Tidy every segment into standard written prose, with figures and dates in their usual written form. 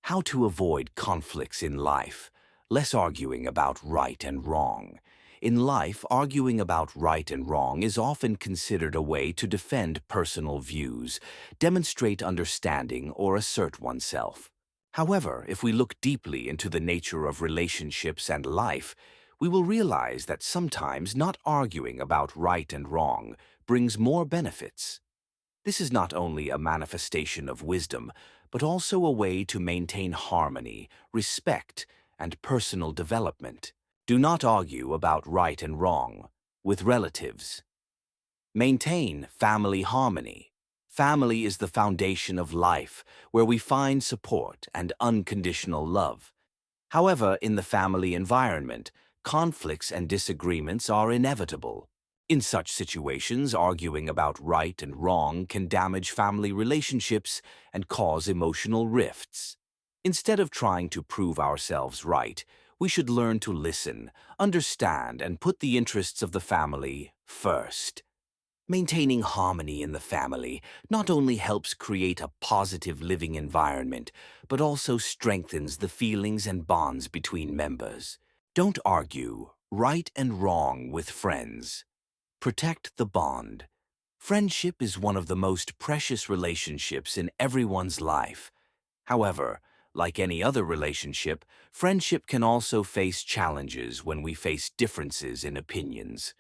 How to avoid conflicts in life. Less arguing about right and wrong. In life, arguing about right and wrong is often considered a way to defend personal views, demonstrate understanding, or assert oneself. However, if we look deeply into the nature of relationships and life, we will realize that sometimes not arguing about right and wrong brings more benefits. This is not only a manifestation of wisdom, but also a way to maintain harmony, respect, and personal development. Do not argue about right and wrong with relatives. Maintain family harmony. Family is the foundation of life, where we find support and unconditional love. However, in the family environment, conflicts and disagreements are inevitable. In such situations, arguing about right and wrong can damage family relationships and cause emotional rifts. Instead of trying to prove ourselves right, we should learn to listen, understand, and put the interests of the family first. Maintaining harmony in the family not only helps create a positive living environment, but also strengthens the feelings and bonds between members. Don't argue right and wrong with friends. Protect the bond. Friendship is one of the most precious relationships in everyone's life. However, like any other relationship, friendship can also face challenges when we face differences in opinions.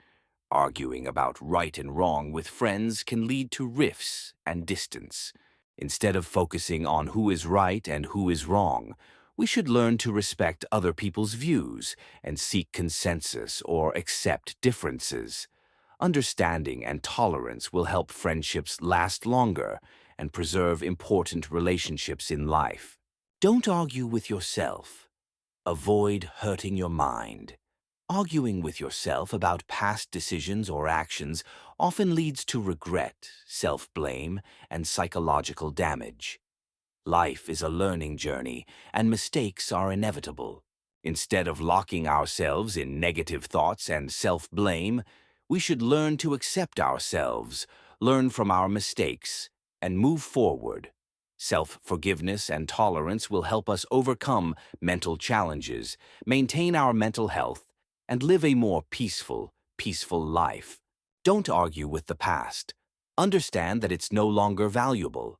Arguing about right and wrong with friends can lead to rifts and distance. Instead of focusing on who is right and who is wrong, we should learn to respect other people's views and seek consensus or accept differences. Understanding and tolerance will help friendships last longer and preserve important relationships in life. Don't argue with yourself. Avoid hurting your mind. Arguing with yourself about past decisions or actions often leads to regret, self-blame, and psychological damage. Life is a learning journey, and mistakes are inevitable. Instead of locking ourselves in negative thoughts and self-blame, we should learn to accept ourselves, learn from our mistakes, and move forward. Self-forgiveness and tolerance will help us overcome mental challenges, maintain our mental health, and live a more peaceful life. Don't argue with the past. Understand that it's no longer valuable.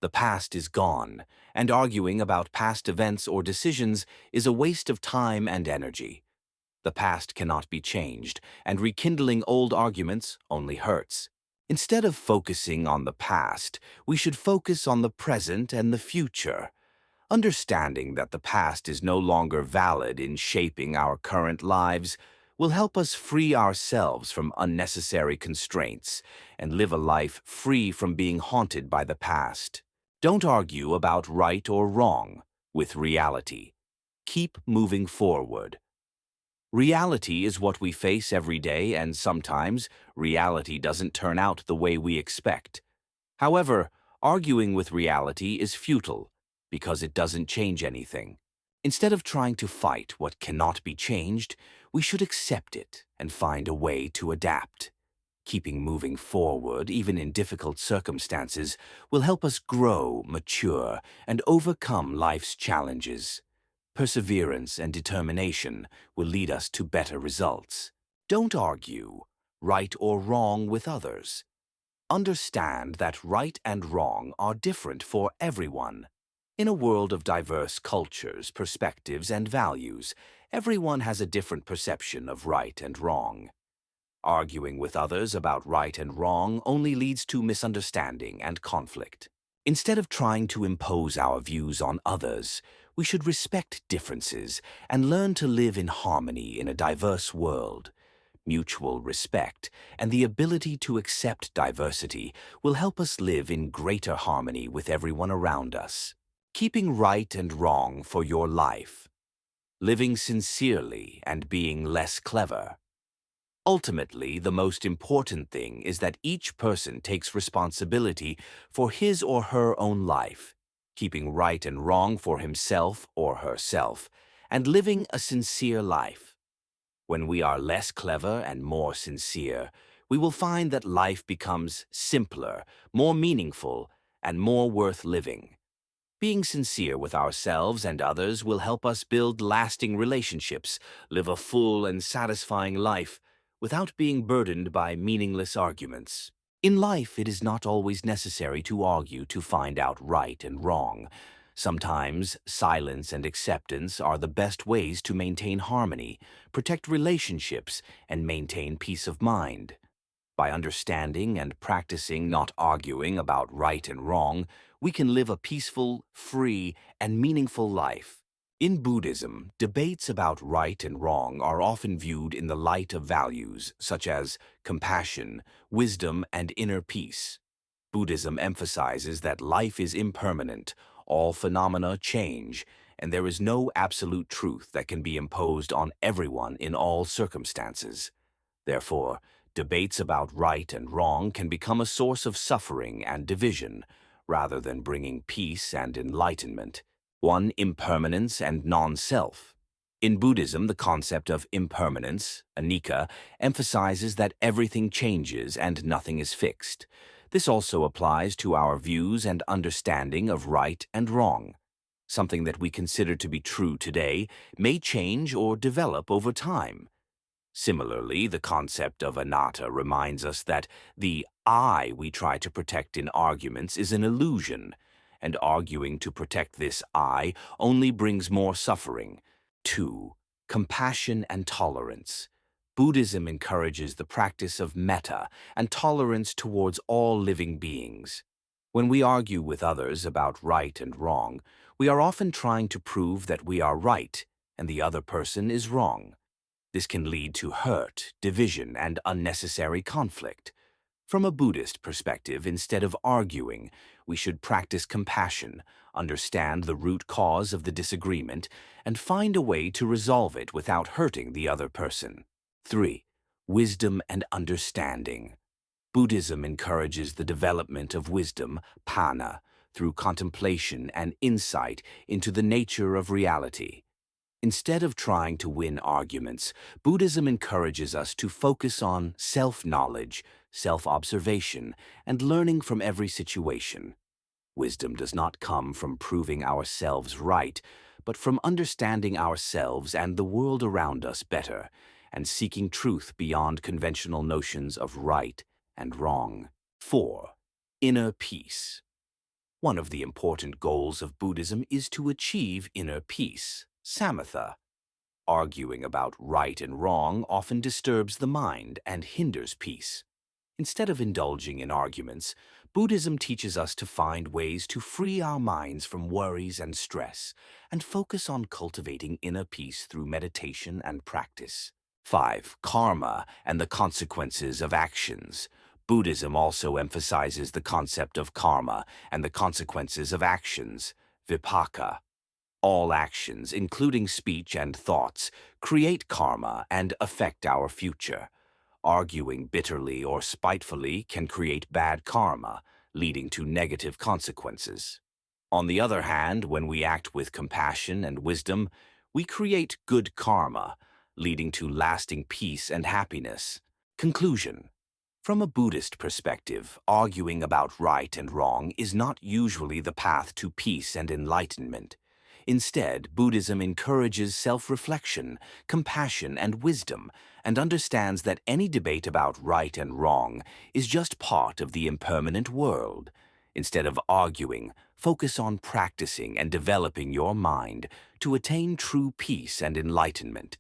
The past is gone, and arguing about past events or decisions is a waste of time and energy. The past cannot be changed, and rekindling old arguments only hurts. Instead of focusing on the past, we should focus on the present and the future. Understanding that the past is no longer valid in shaping our current lives will help us free ourselves from unnecessary constraints and live a life free from being haunted by the past. Don't argue about right or wrong with reality. Keep moving forward. Reality is what we face every day, and sometimes reality doesn't turn out the way we expect. However, arguing with reality is futile because it doesn't change anything. Instead of trying to fight what cannot be changed, we should accept it and find a way to adapt. Keeping moving forward, even in difficult circumstances, will help us grow, mature, and overcome life's challenges. Perseverance and determination will lead us to better results. Don't argue, right or wrong, with others. Understand that right and wrong are different for everyone. In a world of diverse cultures, perspectives, and values, everyone has a different perception of right and wrong. Arguing with others about right and wrong only leads to misunderstanding and conflict. Instead of trying to impose our views on others, we should respect differences and learn to live in harmony in a diverse world. Mutual respect and the ability to accept diversity will help us live in greater harmony with everyone around us. Keeping right and wrong for your life. Living sincerely and being less clever. Ultimately, the most important thing is that each person takes responsibility for his or her own life, keeping right and wrong for himself or herself, and living a sincere life. When we are less clever and more sincere, we will find that life becomes simpler, more meaningful, and more worth living. Being sincere with ourselves and others will help us build lasting relationships, live a full and satisfying life, without being burdened by meaningless arguments. In life, it is not always necessary to argue to find out right and wrong. Sometimes, silence and acceptance are the best ways to maintain harmony, protect relationships, and maintain peace of mind. By understanding and practicing not arguing about right and wrong, we can live a peaceful, free, and meaningful life. In Buddhism, debates about right and wrong are often viewed in the light of values such as compassion, wisdom, and inner peace. Buddhism emphasizes that life is impermanent, all phenomena change, and there is no absolute truth that can be imposed on everyone in all circumstances. Therefore, debates about right and wrong can become a source of suffering and division, rather than bringing peace and enlightenment. 1. Impermanence and non-self. In Buddhism, the concept of impermanence, anicca, emphasizes that everything changes and nothing is fixed. This also applies to our views and understanding of right and wrong. Something that we consider to be true today may change or develop over time. Similarly, the concept of anatta reminds us that the I we try to protect in arguments is an illusion, and arguing to protect this I only brings more suffering. 2. Compassion and tolerance. Buddhism encourages the practice of metta and tolerance towards all living beings. When we argue with others about right and wrong, we are often trying to prove that we are right and the other person is wrong. This can lead to hurt, division, and unnecessary conflict. From a Buddhist perspective, instead of arguing, we should practice compassion, understand the root cause of the disagreement, and find a way to resolve it without hurting the other person. 3. Wisdom and understanding. Buddhism encourages the development of wisdom, panna, through contemplation and insight into the nature of reality. Instead of trying to win arguments, Buddhism encourages us to focus on self-knowledge, self-observation, and learning from every situation. Wisdom does not come from proving ourselves right, but from understanding ourselves and the world around us better, and seeking truth beyond conventional notions of right and wrong. 4. Inner peace. One of the important goals of Buddhism is to achieve inner peace, samatha. Arguing about right and wrong often disturbs the mind and hinders peace. Instead of indulging in arguments, Buddhism teaches us to find ways to free our minds from worries and stress and focus on cultivating inner peace through meditation and practice. 5. Karma and the consequences of actions. Buddhism also emphasizes the concept of karma and the consequences of actions, vipaka. All actions, including speech and thoughts, create karma and affect our future. Arguing bitterly or spitefully can create bad karma, leading to negative consequences. On the other hand, when we act with compassion and wisdom, we create good karma, leading to lasting peace and happiness. Conclusion. From a Buddhist perspective, arguing about right and wrong is not usually the path to peace and enlightenment. Instead, Buddhism encourages self-reflection, compassion, and wisdom, and understands that any debate about right and wrong is just part of the impermanent world. Instead of arguing, focus on practicing and developing your mind to attain true peace and enlightenment.